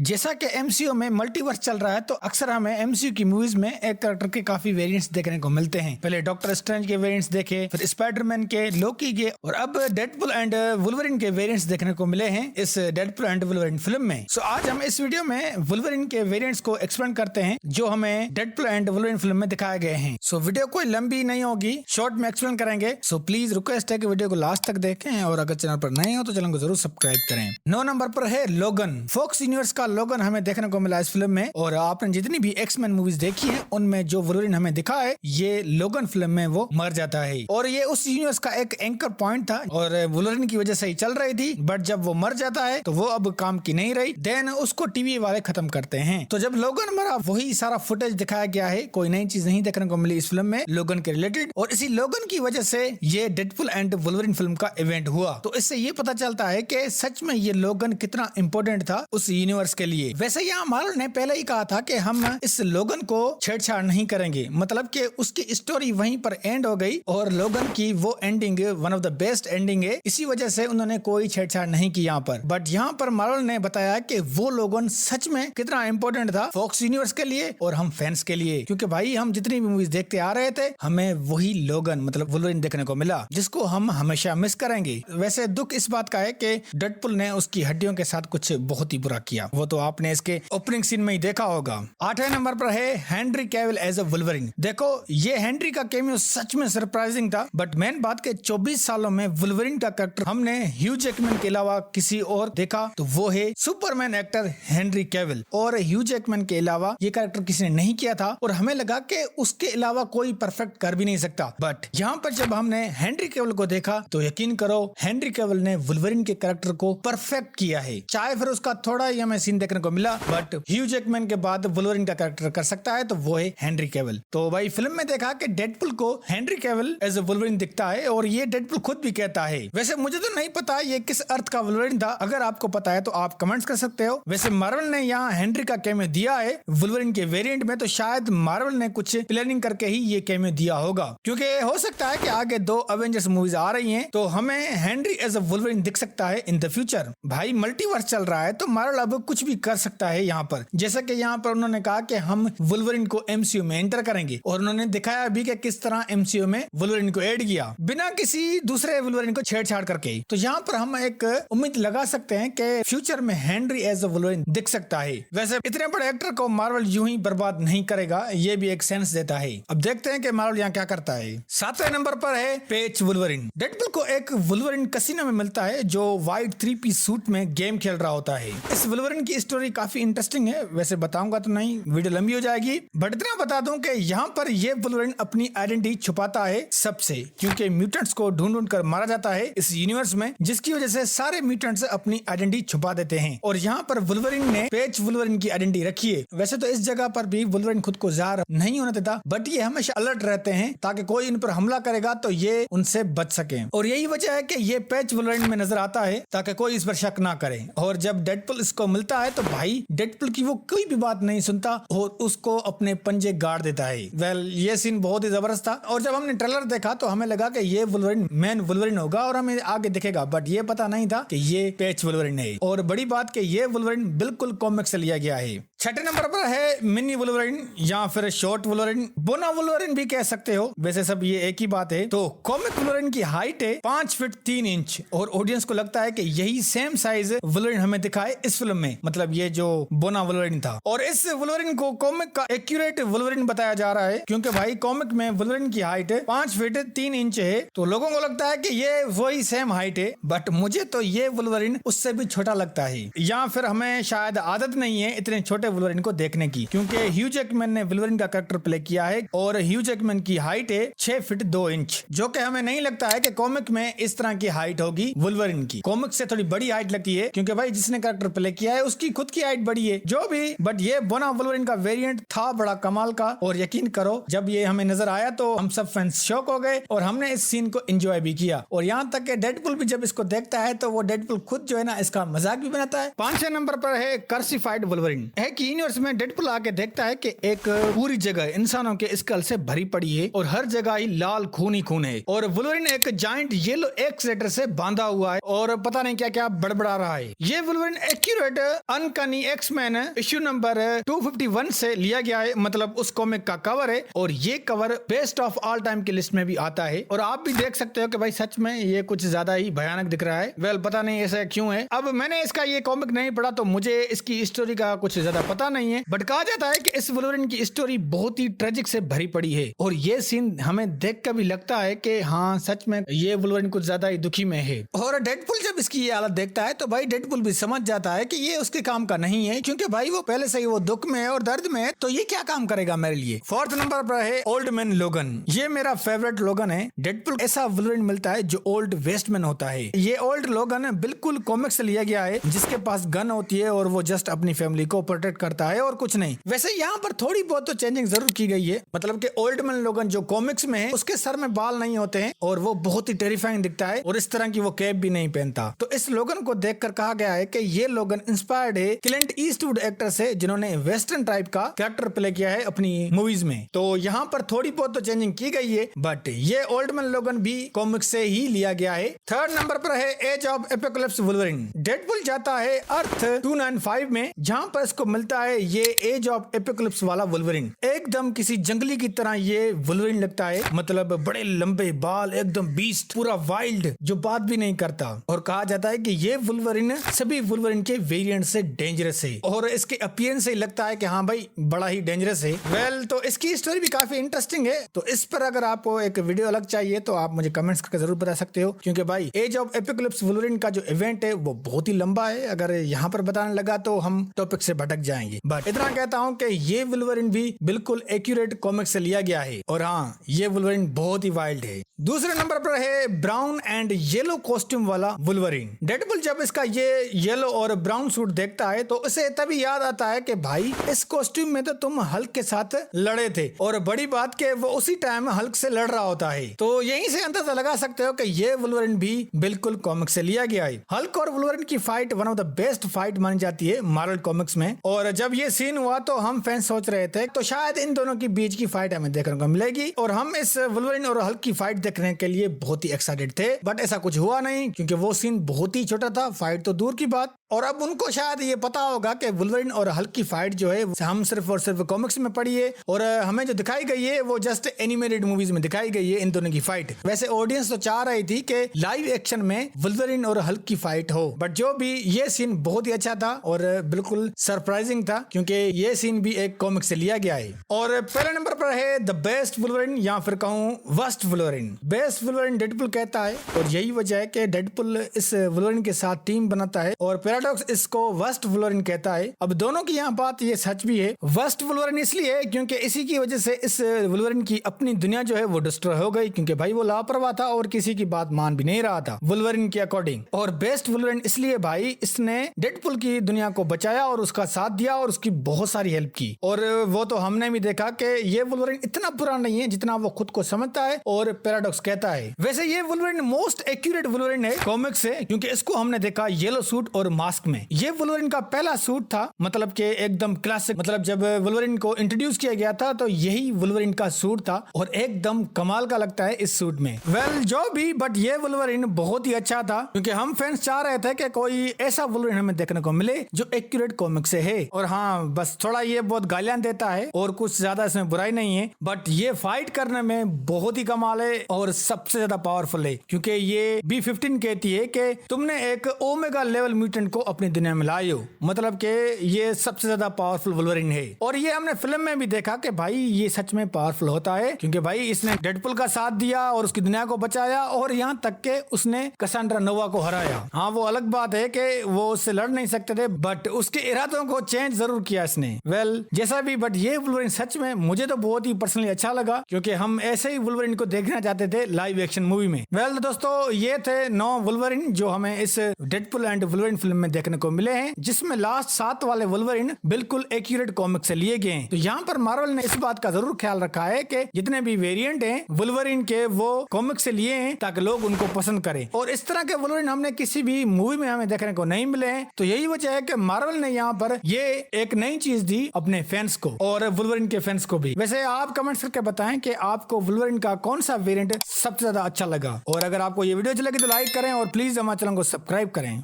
जैसा कि एमसीयू में मल्टीवर्स चल रहा है तो अक्सर हमें एमसीयू की मूवीज में एक कैरेक्टर के काफी वेरिएंट्स देखने को मिलते हैं। पहले डॉक्टर स्ट्रेंज के वेरिएंट्स देखे, फिर स्पाइडरमैन के, लोकी के, और अब डेडपुल एंड वुल्वरिन के वेरिएंट्स देखने को मिले हैं इस डेडपुल एंड वुल्वरिन फिल्म में। सो आज हम इस वीडियो में वुल्वरिन के वेरिएंट्स को एक्सप्लेन करते हैं जो हमें डेडपुल एंड वुल्वरिन फिल्म में दिखाए गए हैं। सो वीडियो कोई लंबी नहीं होगी, शॉर्ट में एक्सप्लेन करेंगे। सो प्लीज रिक्वेस्ट है कि वीडियो को लास्ट तक देखें और अगर चैनल पर नए हो तो चैनल को जरूर सब्सक्राइब करें। 9 नंबर पर है लोगन। फॉक्स यूनिवर्स का लोगन हमें देखने को मिला इस फिल्म में, और आपने जितनी भी एक्समैन मूवीज देखी है उनमें जो वुल्वरिन हमें दिखा है ये लोगन फिल्म में वो मर जाता है, और ये उस यूनिवर्स का एक एंकर पॉइंट था और वुल्वरिन की वजह से ही चल रही थी। बट जब वो मर जाता है तो वो अब काम की नहीं रही, देन उसको टीवी वाले खत्म करते हैं। तो जब लोगन मरा वही सारा फुटेज दिखाया गया है, कोई नई चीज नहीं देखने को मिली इस फिल्म में लोगन के रिलेटेड, और इसी लोगन की वजह से ये डेडपुल एंड वुल्वरिन फिल्म का इवेंट हुआ। तो इससे ये पता चलता है कि सच में ये लोगन कितना इंपॉर्टेंट था उस यूनिवर्स के लिए। वैसे यहाँ मार्वल ने पहले ही कहा था कि हम इस लोगन को छेड़छाड़ नहीं करेंगे, मतलब कि उसकी स्टोरी वहीं पर एंड हो गई और लोगन की वो ending one of the best ending है, इसी वजह से उन्होंने कोई छेड़छाड़ नहीं की यहाँ पर। बट यहाँ पर मार्वल ने बताया कि वो लोगन सच में कितना इंपॉर्टेंट था फॉक्स यूनिवर्स के लिए और हम फैंस के लिए, क्योंकि भाई हम जितनी भी मूवीज देखते आ रहे थे हमें वही लोगन मतलब वुल्वरिन देखने को मिला जिसको हम हमेशा मिस करेंगे। वैसे दुख इस बात का है कि डेडपुल ने उसकी हड्डियों के साथ कुछ बहुत ही बुरा किया, वो तो आपने इसके ओपनिंग सीन में ही देखा होगा। 8वें नंबर पर है Henry Cavill as a Wolverine. देखो ये हेनरी का कैमियो सच में सरप्राइजिंग था, बट मेन बात के 24 सालों में वुल्वरिन का कैरेक्टर हमने ह्यू जैकमैन के अलावा किसी और देखा तो वो है सुपरमैन एक्टर हेनरी कैविल, और ह्यू जैकमैन के अलावा ये कैरेक्टर किसी ने नहीं किया था और हमें लगा कि उसके अलावा कोई परफेक्ट कर भी नहीं सकता। बट यहाँ पर जब हमने हेनरी कैविल को देखा तो यकीन करो हेनरी कैविल ने वुल्वरिन के कैरेक्टर को परफेक्ट किया है। चाहे फिर उसका थोड़ा ही हमें सीन देखने को मिला, बट ह्यू जैकमैन के बाद वुल्वरिन का कैरेक्टर कर सकता है तो वो है हेनरी कैविल। तो भाई फिल्म में देखा कि डेडपुल को Henry Cavill as a Wolverine दिखता है और ये डेडपुल खुद भी कहता है। वैसे मुझे तो नहीं पता ये किस अर्थ का वुल्वरिन था, अगर आपको पता है तो आप कमेंट्स कर सकते हो। वैसे मार्वल ने यहाँ हेनरी का कैमियो दिया है वुल्वरिन के वेरिएंट में, तो शायद मार्वल ने कुछ प्लानिंग करके ही ये कैमियो दिया होगा, क्योंकि हो सकता है कि आगे 2 अवेंजर्स मूवीज आ रही हैं तो हमें हेनरी एज अ वुल्वरिन दिख सकता है इन द फ्यूचर। भाई मल्टीवर्स चल रहा है तो मार्वल अब कुछ भी कर सकता है यहाँ पर, जैसा कि यहाँ पर उन्होंने कहा कि हम वुल्वरिन को एमसीयू में एंटर करेंगे, और उन्होंने दिखाया भी कि किस तरह एमसीयू में वुल्वरिन को ऐड किया बिना किसी दूसरे वुल्वरिन को छेड़छाड़ करके। तो यहाँ पर हम एक उम्मीद लगा सकते हैं कि फ्यूचर में हेनरी एज अ वुल्वरिन दिख सकता है। वैसे इतने बड़े एक्टर को मार्वल यूं ही बर्बाद नहीं करेगा, ये भी एक सेंस देता है। अब देखते हैं कि मार्वल यहाँ क्या करता है। 7वें नंबर पर है पेच वुल्वरिन। डेडपुल को एक वुल्वरिन कसिनो में मिलता है जो व्हाइट 3-पीस सूट में गेम खेल रहा होता है। इस वुल्वरिन की स्टोरी काफी इंटरेस्टिंग है, वैसे बताऊंगा तो नहीं, वीडियो लंबी हो जाएगी, बट इतना बता दूं कि यहाँ पर ये वुल्वरिन अपनी आइडेंटिटी छुपाता है सबसे, क्योंकि म्यूटेंट्स को ढूंढ कर मारा जाता है इस यूनिवर्स में, जिसकी वजह से सारे म्यूटेंट्स अपनी आइडेंटिटी छुपा देते हैं। और यहाँ पर वुल्वरिन ने पेच वुल्वरिन की आइडेंटिटी रखी है। वैसे तो इस जगह पर भी वुल्वरिन खुद को ज़ाहिर नहीं होने देता, बट ये हमेशा अलर्ट रहते हैं ताकि कोई इन पर हमला करेगा तो ये उनसे बच सके, और यही वजह है कि ये पेच वुल्वरिन में नजर आता है ताकि कोई इस पर शक ना करे। और जब डेडपुल इसको मिलता है तो भाई डेडपुल की वो कोई भी बात नहीं सुनता और उसको अपने पंजे गाड़ देता है। वेल ये सीन बहुत ही जबरदस्त था, और जब हमने ट्रेलर देखा तो हमें लगा कि ये वुल्वरिन मेन वुल्वरिन होगा और हमें आगे दिखेगा, बट ये पता नहीं था कि ये पेच वुल्वरिन है। और बड़ी बात कि ये वुल्वरिन बिल्कुल कॉमिक से लिया गया है। 6ठे नंबर पर है मिनी वुल्वरिन या फिर शॉर्ट वुल्वरिन, बोना वुल्वरिन भी कह सकते हो, वैसे सब ये एक ही बात है। तो कॉमिक वुल्वरिन की हाइट है 5 फीट 3 इंच, और ऑडियंस को लगता है कि यही सेम साइज वुल्वरिन हमें दिखाए इस फिल्म में, मतलब ये जो बोना वुल्वरिन था। और इस वुल्वरिन को कॉमिक का एक्यूरेट वुल्वरिन बताया जा रहा है, क्योंकि भाई कॉमिक में वुल्वरिन की हाइट 5 फीट 3 इंच है, तो लोगों को लगता है कि ये वही सेम हाइट है, बट मुझे तो ये वुल्वरिन उससे भी छोटा लगता है, या फिर हमें शायद आदत नहीं है इतने छोटे वुल्वरिन को देखने की, क्योंकि ह्यू जैकमैन ने वुल्वरिन का कैरेक्टर प्ले किया है और ह्यू जैकमैन की हाइट है 6 फीट 2 इंच, जो कि हमें नहीं लगता है कि कॉमिक में इस तरह की हाइट होगी वुल्वरिन की। कॉमिक से थोड़ी बड़ी हाइट लगती है, क्योंकि भाई जिसने कैरेक्टर प्ले किया है उसकी खुद की हाइट बड़ी है जो भी, बट ये बोना वुल्वरिन का वेरिएंट था बड़ा कमाल का, और यकीन करो जब ये हमें नजर आया तो हम सब फैंस शॉक हो गए और हमने इस सीन को एंजॉय भी किया। और यहाँ तक कि डेडपुल भी जब इसको देखता है तो वो डेडपुल खुद जो है ना इसका मजाक भी बनाता है। 5वें नंबर पर है कर्सिफाइड वुल्वरिन। है एक यूनिवर्स में डेडपुल आके देखता है कि एक पूरी जगह इंसानों के स्कल से भरी पड़ी है और हर जगह ही लाल खून ही खून है और वुल्वरिन एक जायंट येलो एक्सलेटर से बांधा हुआ है और पता नहीं क्या क्या बड़बड़ा रहा है। ये Wolverine accurate uncanny X Men issue number 251 से लिया गया है, मतलब उस कॉमिक का कवर है और ये cover best of all time की लिस्ट में भी आता है और आप भी देख सकते हो कि भाई सच में ये कुछ ज्यादा ही भयानक दिख रहा है। वेल पता नहीं ऐसा क्यों है। अब मैंने इसका ये कॉमिक नहीं पढ़ा तो मुझे इसकी स्टोरी का कुछ ज्यादा पता नहीं है, बट कहा जाता है कि इस वुल्वरिन की स्टोरी बहुत ही ट्रेजिक से भरी पड़ी है और ये सीन हमें देख कर भी लगता है कि हाँ सच में ये वुल्वरिन कुछ ज्यादा ही दुखी में है। और डेडपुल जब इसकी ये हालत देखता है तो भाई डेडपुल भी समझ जाता है कि ये उसके काम का नहीं है, क्योंकि भाई वो पहले से ही वो दुख में है और दर्द में है, तो ये क्या काम करेगा मेरे लिए। फोर्थ नंबर पर है ओल्ड मैन लोगन। ये मेरा फेवरेट लोगन है। डेडपुल ऐसा वुल्वरिन मिलता है जो ओल्ड वेस्टमैन होता है। ये ओल्ड लोगन बिल्कुल कॉमिक से लिया गया है, जिसके पास गन होती है और वो जस्ट अपनी फैमिली को प्रोटेक्ट करता है और कुछ नहीं। वैसे यहाँ पर थोड़ी बहुत तो चेंजिंग जरूर की गई है, मतलब कि ओल्ड मैन लोगन जो कॉमिक्स में है उसके सर में बाल नहीं होते हैं और वो बहुत ही टेरिफाइंग दिखता है और इस तरह की वो कैप भी नहीं पहनता। तो इस लोगन को देखकर कहा गया है कि ये लोगन इंस्पायर्ड है क्लिंट ईस्टवुड एक्टर से, जिन्होंने वेस्टर्न टाइप का कैरेक्टर प्ले किया है अपनी मूवीज में। तो यहाँ पर थोड़ी बहुत तो चेंजिंग की गई है, बट ये ओल्ड मैन लोगन भी कॉमिक से ही लिया गया है। थर्ड नंबर पर है age of apocalypse Wolverine. Deadpool जाता है अर्थ 295 में, जहाँ पर इसको मिलता है ये एज ऑफ एपोकलिप्स वाला वुल्वरिन। एकदम किसी जंगली की तरह ये वुल्वरिन लगता है, मतलब बड़े लंबे बाल, एकदम बीस्ट, पूरा वाइल्ड, जो बात भी नहीं करता। और कहा जाता है कि ये वुल्वरिन सभी वुल्वरिन के वेरिएंट से डेंजरस है और इसके अपीयरेंस से लगता है कि हाँ भाई बड़ा ही डेंजरस है। वेल तो इसकी स्टोरी भी काफी इंटरेस्टिंग है, तो इस पर अगर आपको एक वीडियो अलग चाहिए तो आप मुझे कमेंट्स करके जरूर बता सकते हो, क्योंकि भाई एज ऑफ एपोकलिप्स वुल्वरिन का जो इवेंट है वो बहुत ही लंबा है। अगर यहाँ पर बताने लगा तो हम टॉपिक से भटक जाएंगे, बट इतना कहता हूँ कि ये वुल्वरिन भी बिल्कुल एक्यूरेट कॉमिक से लिया गया है और हाँ ये वुल्वरिन बहुत ही वाइल्ड है। दूसरे नंबर पर है ब्राउन एंड येलो कॉस्ट्यूम वाला वुल्वरिन। डेडपुल जब इसका ये येलो और ब्राउन सूट देखता है तो उसे तभी याद आता है कि भाई इस कॉस्ट्यूम में तो तुम हल्क के साथ लड़े थे, और बड़ी बात के वो उसी टाइम हल्क से लड़ रहा होता है। तो यहीं से अंदाजा लगा सकते हो कि ये वुल्वरिन भी बिल्कुल कॉमिक से लिया गया है। हल्क और वुल्वरिन की fight one of the best fight मानी जाती है मार्वल कॉमिक्स में, और जब ये सीन हुआ तो हम फैंस सोच रहे थे तो शायद इन दोनों के बीच की फाइट हमें देखने को मिलेगी और हम इस वुल्वरिन और हल्क की फाइट देखने के लिए बहुत ही एक्साइटेड थे, बट ऐसा कुछ हुआ नहीं, क्योंकि वो सीन बहुत ही छोटा था, फाइट तो दूर की बात। और अब उनको शायद ये पता होगा कि वुल्वरिन और हल्क की फाइट जो है हम सिर्फ और सिर्फ कॉमिक्स में पढ़ी है और हमें जो दिखाई गई है वो जस्ट एनिमेटेड मूवीज में दिखाई गई है इन दोनों की फाइट। वैसे ऑडियंस तो चाह रही थी कि लाइव एक्शन में वुल्वरिन और हल्क की फाइट हो, बट जो भी ये सीन बहुत ही अच्छा था और बिल्कुल सरप्राइजिंग था, क्योंकि ये सीन भी एक कॉमिक से लिया गया है। और पहले नंबर पर है द बेस्ट वुल्वरिन, या फिर कहूँ worst Wolverine. Best Wolverine Deadpool कहता है और यही वजह है कि डेडपुल इस वुल्वरिन के साथ टीम बनाता है और पैराडॉक्स इसको वर्स्ट वुल्वरिन कहता है। अब दोनों की यहाँ बात ये सच भी है। वर्स्ट वुल्वरिन इसलिए क्योंकि इसी की वजह से इस वुल्वरिन की अपनी दुनिया जो है वो डिस्ट्रॉय हो गई, क्योंकि भाई वो लापरवाह था और किसी की बात मान भी नहीं रहा था वुल्वरिन के अकॉर्डिंग। और बेस्ट वुल्वरिन इसलिए भाई इसने डेडपुल की दुनिया को बचाया और उसका साथ दिया और उसकी बहुत सारी हेल्प की, और वो तो हमने भी देखा कि ये वुल्वरिन इतना बुरा नहीं है जितना वो खुद को समझता है और पैराडॉक्स कहता है। वैसे ये वुल्वरिन मोस्ट एक्यूरेट वुल्वरिन है कॉमिक से, क्योंकि इसको हमने देखा येलो सूट और मास्क में। ये वुल्वरिन का पहला सूट था, मतलब कि एकदम क्लासिक, मतलब जब वुल्वरिन को इंट्रोड्यूस किया गया था तो यही वुल्वरिन का सूट था और एकदम कमाल का लगता है इस सूट में। वेल जो भी, बट ये वुल्वरिन बहुत ही अच्छा था, क्योंकि हम फैंस चाह रहे थे कि कोई ऐसा वुल्वरिन हमें देखने को मिले जो एक्यूरेट कॉमिक से है। और हाँ बस थोड़ा ये बहुत गालियां देता है और कुछ ज्यादा इसमें बुराई नहीं है, बट ये फाइट करने में बहुत ही कमाल है और सबसे ज्यादा पावरफुल है, क्योंकि ये B15 कहती है कि तुमने एक ओमेगा लेवल म्यूटेंट को अपनी दुनिया में लाए हो, मतलब कि ये सबसे ज्यादा पावरफुल वुल्वरिन है। और ये हमने फिल्म में भी देखा कि भाई ये सच में पावरफुल होता है, क्योंकि भाई इसने डेडपुल का साथ दिया और उसकी दुनिया को बचाया और यहाँ तक के उसने कसांड्रा नोवा को हराया। हाँ वो अलग बात है कि वो उससे लड़ नहीं सकते थे, बट उसके इरादों को चेंज जरूर किया इसने। वेल जैसा भी, बट ये वुल्वरिन सच में मुझे तो बहुत ही पर्सनली अच्छा लगा, क्योंकि हम ऐसे ही वुल्वरिन को देखना चाहते थे लाइव एक्शन मूवी में। वेल दोस्तों ये थे 9 वुल्वरिन जो हमें इस डेडपुल एंड वुल्वरिन फिल्म में हमें देखने को मिले हैं, जिसमें लास्ट 7 वाले वुल्वरिन बिल्कुल एक्यूरेट कॉमिक से लिए गए हैं। तो यहाँ पर मार्वल ने इस बात का जरूर ख्याल रखा है कि जितने भी वेरिएंट हैं वुल्वरिन के वो कॉमिक से लिए हैं ताकि लोग उनको पसंद करें। और इस तरह के वुल्वरिन हमने किसी भी मूवी में हमें देखने को नहीं मिले हैं। तो यही वजह है कि मार्वल ने यहाँ पर ये एक नई चीज दी अपने फैंस को और वुल्वरिन के फैंस को भी। वैसे आप कमेंट्स करके बताएं कि आपको वुल्वरिन का कौन सा वेरिएंट सबसे ज्यादा अच्छा लगा। और अगर आपको ये वीडियो अच्छी लगी तो लाइक करें और प्लीज हमारे चैनल को सब्सक्राइब करें।